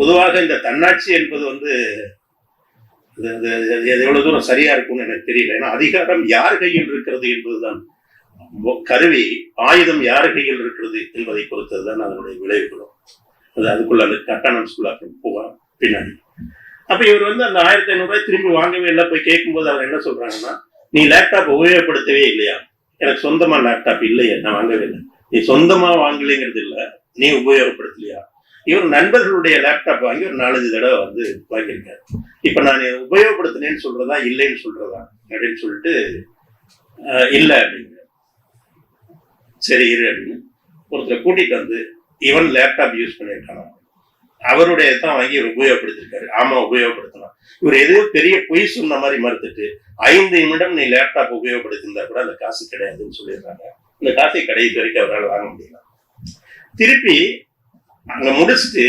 பொதுவாக இந்த தன்னாட்சி என்பது வந்து எவ்வளவு தூரம் சரியா இருக்கும்னு எனக்கு தெரியல. ஏன்னா அதிகாரம் யார் கையில் இருக்கிறது என்பதுதான் கருவி, ஆயுதம் யார் கையில் இருக்கிறது என்பதை பொறுத்ததுதான் அதனுடைய விளைவுகளும். அதுக்குள்ள அந்த கட்டணம் போவார் பின்னாடி. அப்ப இவர் வந்து அந்த 1500 ரூபாய் திரும்பி வாங்கவே இல்லை. போய் கேட்கும்போது அவர் என்ன சொல்றாங்கன்னா, நீ லேப்டாப் உபயோகப்படுத்தவே இல்லையா? எனக்கு சொந்தமா லேப்டாப் இல்லையா, நான் வாங்கவே இல்லை. நீ சொந்தமா வாங்கலைங்கிறது இல்ல, நீ உபயோகப்படுத்தலையா? இவர் நண்பர்களுடைய லேப்டாப் வாங்கி ஒரு 4-5 தடவை வந்து வாங்கியிருக்காரு. இப்ப நான் உபயோகப்படுத்தினேன்னு சொல்றதா இல்லைன்னு சொல்றதா அப்படின்னு சொல்லிட்டு இல்ல அப்படிங்க. சரி இரு அப்படின்னு ஒருத்தரை கூட்டிட்டு வந்து, இவன் லேப்டாப் யூஸ் பண்ணியிருக்கானா, அவருடைய தான் வாங்கி இவர் உபயோகப்படுத்திருக்காரு. ஆமா உபயோகப்படுத்தலாம். இவர் எதுவும் பெரிய பொய் சொன்ன மாதிரி மறுத்துட்டு 5 நிமிடம் நீ லேப்டாப் உபயோகப்படுத்திருந்தா கூட அந்த காசு கிடையாதுன்னு சொல்லிடுறாங்க. இந்த காசை கடைசி வரைக்கும் அவரால் வாங்க முடியல. திருப்பி அங்க முடிச்சுட்டு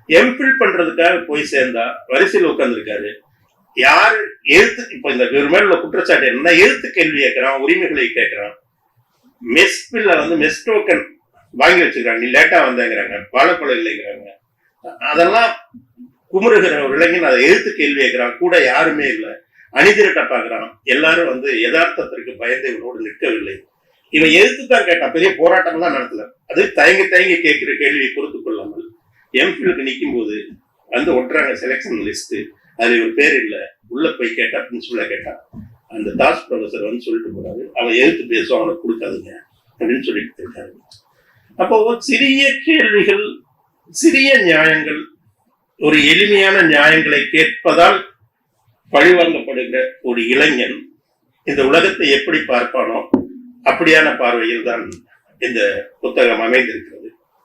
எம்பில் பண்றதுக்காக போய் சேர்ந்தா வரிசையில் உட்கார்ந்துருக்காரு. யாரு எழுத்து, இப்ப இந்த மேல குற்றச்சாட்டு என்ன, எழுத்து கேள்வி கேட்கிறான், உரிமைகளை கேட்கிறான். மெஸ் பில்ல வந்து மெஸ் டோக்கன் வாங்கி வச்சிருக்காங்க, நீ லேட்டா வந்தேங்கிறாங்க, வாழைப்பழம் இல்லைங்கிறாங்க. அதெல்லாம் குமுறுகிற ஒரு இளைஞன் அதை எழுத்து கேள்வி கேட்கிறான். கூட யாருமே இல்லை, அணிதிரட்ட பாக்குறான். எல்லாரும் வந்து யதார்த்தத்திற்கு பயந்து இவனோடு நிற்கவில்லை. இவன் எழுத்துத்தான் கேட்டான், பெரிய போராட்டம் தான் நடத்தல. அது தயங்கி கேட்கிற கேள்வியை பொறுத்து கொள்ளாமல் எம்பிலுக்கு நிற்கும் போது வந்து ஒட்டுறாங்க செலக்ஷன் லிஸ்ட். அது ஒரு பேர் இல்லை, உள்ள போய் கேட்டா பிரின்சிபலா கேட்டான். அந்த தாஸ் ப்ரொஃபசர் வந்து சொல்லிட்டு போறாரு, அவன் எழுத்து பேசும், அவனுக்கு கொடுக்காதுங்க அப்படின்னு சொல்லிட்டு இருக்காரு. அப்போ சிறிய கேள்விகள், சிறிய நியாயங்கள், ஒரு எளிமையான நியாயங்களை கேட்பதால் பழிவாங்கப்படுகிற ஒரு இளைஞன் இந்த உலகத்தை எப்படி பார்ப்பானோ அப்படியான பார்வையில் தான் இந்த புத்தகம் அமைந்திருக்கிறது.